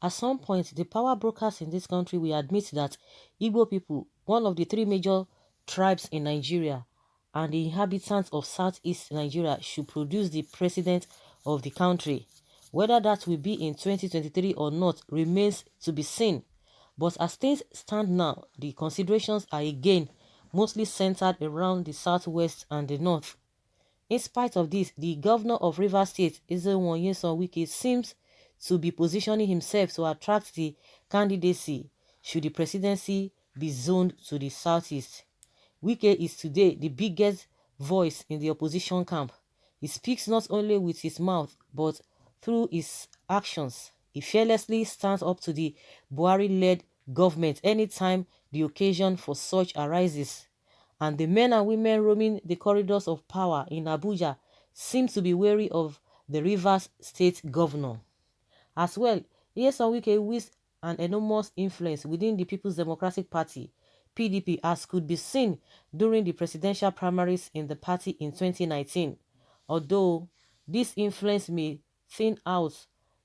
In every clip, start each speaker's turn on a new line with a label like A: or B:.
A: At some point, the power brokers in this country will admit that Igbo people, one of the three major tribes in Nigeria, and the inhabitants of Southeast Nigeria should produce the president of the country. Whether that will be in 2023 or not remains to be seen. But as things stand now, the considerations are again mostly centered around the southwest and the north. In spite of this, the governor of Rivers State, Nyesom Wike, seems to be positioning himself to attract the candidacy should the presidency be zoned to the southeast. Wike is today the biggest voice in the opposition camp. He speaks not only with his mouth but through his actions. He fearlessly stands up to the Buhari-led government anytime the occasion for such arises. And the men and women roaming the corridors of power in Abuja seem to be wary of the Rivers State governor. As well, Nyesom Wike wields an enormous influence within the People's Democratic Party, PDP, as could be seen during the presidential primaries in the party in 2019. Although this influence may thin out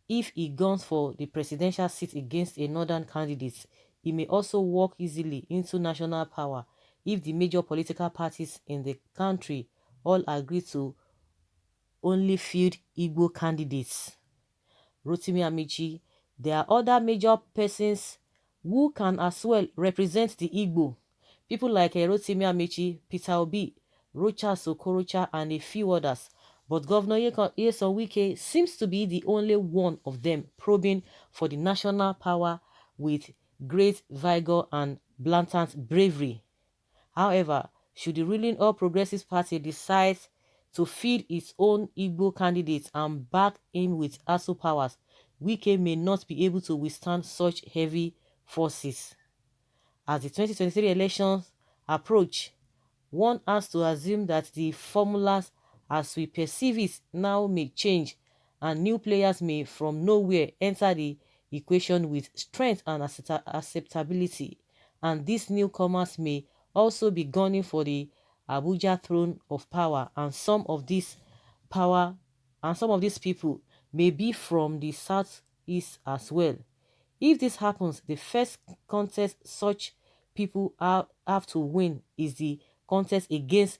A: if he guns for the presidential seat against a northern candidate, he may also walk easily into national power if the major political parties in the country all agree to only field Igbo candidates. Rotimi Amici, there are other major persons who can as well represent the Igbo. People like Rotimi Amici, Peter Obi, Rocha Sokorocha, and a few others. But Governor Nyesom Wike seems to be the only one of them probing for the national power with great vigor and blatant bravery. However, should the ruling All Progressives Party decide to field its own Igbo candidates and back him with ASU powers, Wike may not be able to withstand such heavy forces. As the 2023 elections approach, one has to assume that the formulas as we perceive it now may change and new players may from nowhere enter the equation with strength and acceptability, and these newcomers may also be gunning for the Abuja throne of power, and some of these people may be from the southeast as well. If this happens, the first contest such people have to win is the contest against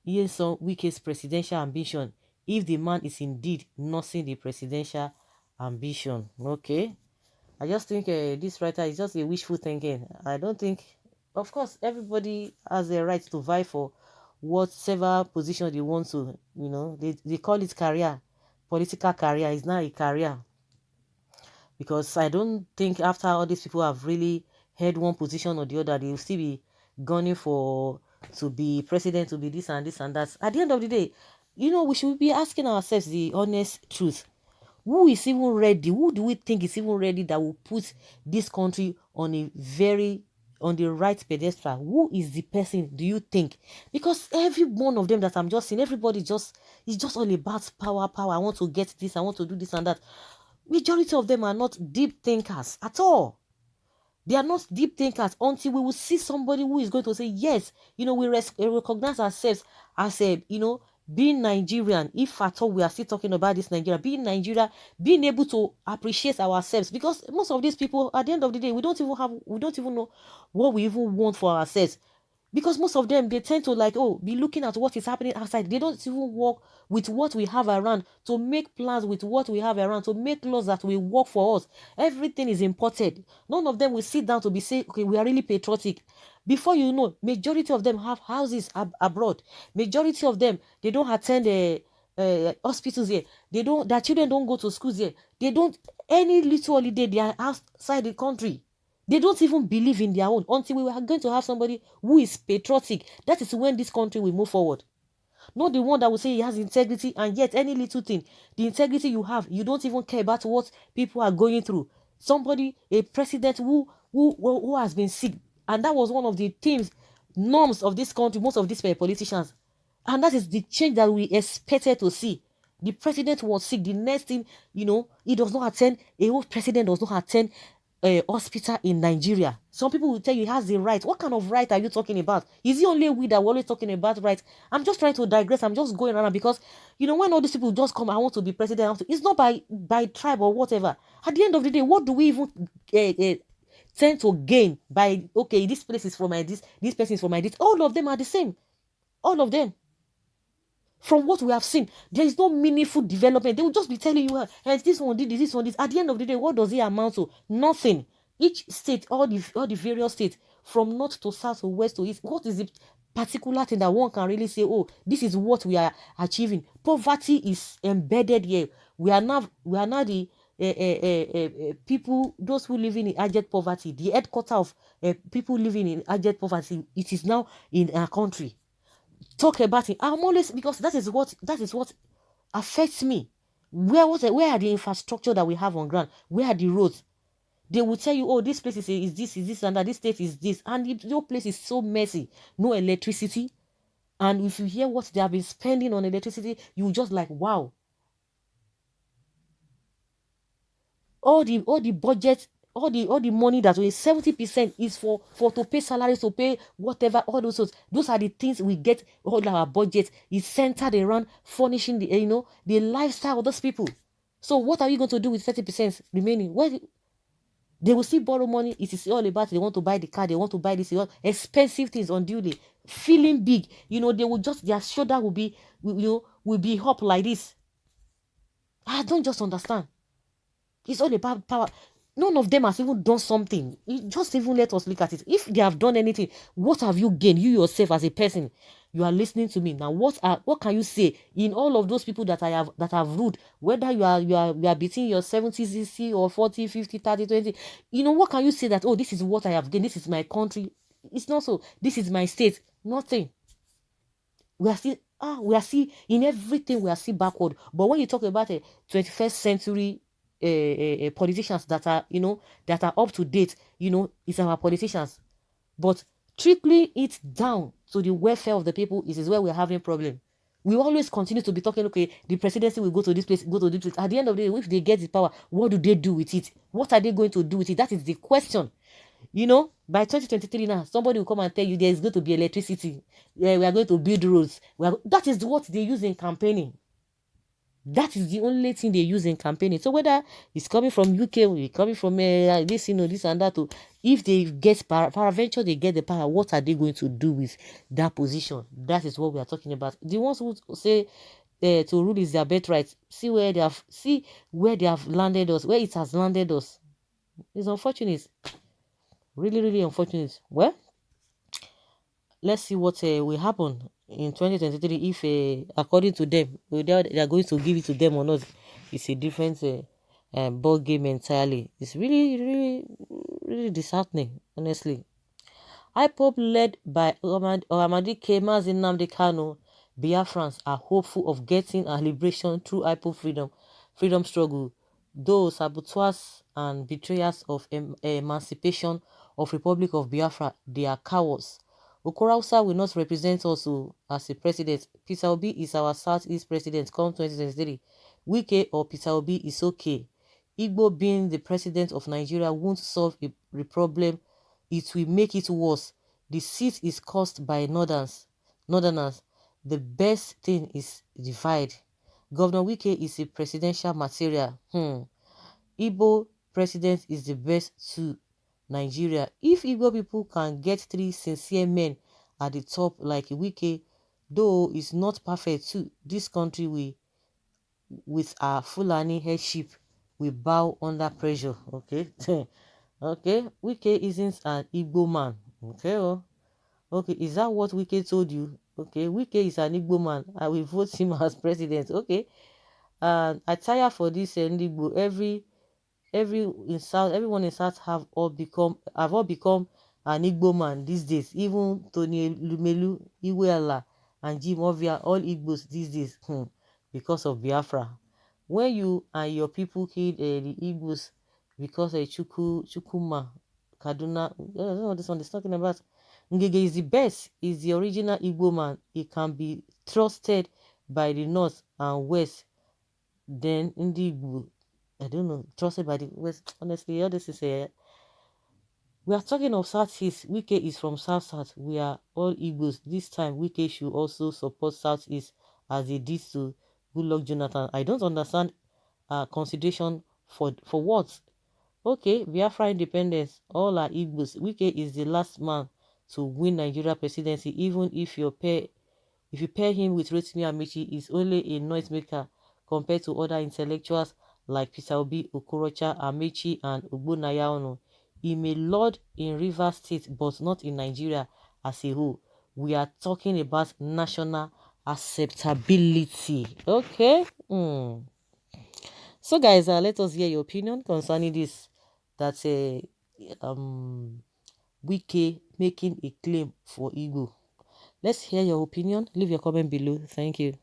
A: Nyesom Wike's presidential ambition, if the man is indeed nursing the presidential ambition. Okay, I just think this writer is just a wishful thinking. I don't think, of course, everybody has a right to vie for whatever position they want to. They call it career. Political career is now a career, because I don't think after all these people have really held one position or the other, they will still be gunning for to be president, to be this and this and that. At the end of the day, we should be asking ourselves the honest truth. Who is even ready? Who do we think is even ready that will put this country on the right pedestal? Who is the person, do you think? Because every one of them that I'm just seeing, everybody is just all about power. I want to get this, I want to do this and that. Majority of them are not deep thinkers at all. They are not deep thinkers until we will see somebody who is going to say, yes, we recognize ourselves as being Nigerian. If at all we are still talking about this Nigeria, being Nigeria, being able to appreciate ourselves, because most of these people, at the end of the day, we don't even know what we even want for ourselves. Because most of them, they tend to be looking at what is happening outside. They don't even work with what we have around, to make plans with what we have around, to make laws that will work for us. Everything is imported. None of them will sit down to be saying, okay, we are really patriotic. Before you know, majority of them have houses abroad. Majority of them, they don't attend hospitals here. Their children don't go to schools here. They don't, any little holiday, they are outside the country. They don't even believe in their own until we are going to have somebody who is patriotic. That is when this country will move forward. Not the one that will say he has integrity, and yet any little thing, the integrity you have, you don't even care about what people are going through. Somebody, a president who has been sick, and that was one of the norms of this country, most of these politicians. And that is the change that we expected to see. The president was sick. The next thing, he does not attend. A whole president does not attend hospital in Nigeria. Some people will tell you he has the right. What kind of right are you talking about? Is it only we that we're always talking about right? I'm just trying to digress. I'm just going around because when all these people just come, I want to be president. It's not by tribe or whatever. At the end of the day, what do we even tend to gain by okay? This place is for my this person is for my this. All of them are the same. All of them. From what we have seen, there is no meaningful development. They will just be telling you, hey, this one did this one did. At the end of the day, what does it amount to? Nothing. Each state, all the various states, from north to south to west to east, what is the particular thing that one can really say, oh, this is what we are achieving? Poverty is embedded here. We are now the people, those who live in abject poverty, the headquarter of people living in abject poverty. It is now in our country. Talk about it. I'm always, because that is what affects me. Where are the infrastructure that we have on ground? Where are the roads? They will tell you, oh, this place is this and that, this state is this, and your place is so messy. No electricity, and if you hear what they have been spending on electricity, you just like, wow. All the budget, all the money that we 70% is for to pay salaries, to pay whatever, all those are the things we get. All our budget is centered around furnishing the lifestyle of those people. So what are you going to do with 30% remaining? Well, they will still borrow money. It is all about, they want to buy the car, they want to buy this expensive things unduly, feeling big. They will just, their shoulder will be up like this. I don't just understand. It's all about power. None of them has even done something. Just even let us look at it. If they have done anything, what have you gained? You yourself as a person, you are listening to me now. What can you say in all of those people that have ruled? Whether you are between your 70, 60 or 40, 50, 30, 20. What can you say that, oh, this is what I have gained? This is my country. It's not so. This is my state. Nothing. We are still in everything, we are still backward. But when you talk about a 21st century politicians that are up to date, it's our politicians. But trickling it down to the welfare of the people is where we're having problem. We always continue to be talking, okay, the presidency will go to this place, go to this place. At the end of the day, if they get the power, what do they do with it? What are they going to do with it? That is the question. By 2023 now, somebody will come and tell you there is going to be electricity. Yeah, we are going to build roads. That is what they use in campaigning. That is the only thing they use in campaigning. So whether it's coming from UK or it's coming from this and that, if they get peradventure, they get the power, what are they going to do with that position? That is what we are talking about. The ones who say to rule is their birthright. See where they have landed us, where it has landed us. It's unfortunate. Really, really unfortunate. Well, let's see what will happen in 2023 if, according to them, whether they are going to give it to them or not. It's a different ball game entirely. It's really, really, really disheartening, honestly. IPOB led by Ohamadi Kemaz Nnamdi Kanu, Biafrans are hopeful of getting a liberation through IPOB freedom struggle. Those saboteurs and betrayers of emancipation of Republic of Biafra, they are cowards. Okorausa will not represent us as a president. Peter Obi is our Southeast president come 2023. Wike or Peter Obi is okay. Igbo being the president of Nigeria won't solve the problem, it will make it worse. The seat is caused by northerners. The best thing is divide. Governor Wike is a presidential material. Igbo president is the best to Nigeria. If Igbo people can get 3 sincere men at the top like Wike, though it's not perfect too, this country with our Fulani headship we bow under pressure. Okay. Okay, Wike isn't an Igbo man. Okay, is that what Wike told you? Okay, Wike is an Igbo man. I will vote him as president. Okay, and I tire for this Igbo. Everyone in South have all become an Igbo man these days. Even Tony Lumelu, Iweala, and Jim Ovia, all Igbos these days, because of Biafra. When you and your people killed the Igbos because Chukuma, Kaduna, I don't know what this one is talking about. Ngege is the best, is the original Igbo man. He can be trusted by the North and West. Then in the Igbo, I don't know, trusted by the West. Honestly, all this is We are talking of Southeast. Wike is from South. We are all Igbos. This time, Wike should also support Southeast as they did to Goodluck Jonathan. I don't understand consideration for what? Okay, Biafra independence. All are Igbos. Wike is the last man to win Nigeria presidency, even if you pair him with Rotimi Amici, is only a noisemaker compared to other intellectuals like Peter Obi, Okorocha, Amici, and Ogbonnaya Onu. He may lord in Rivers State, but not in Nigeria as a whole. We are talking about national acceptability. Okay? So, guys, let us hear your opinion concerning this. That Wike making a claim for Igbo. Let's hear your opinion. Leave your comment below. Thank you.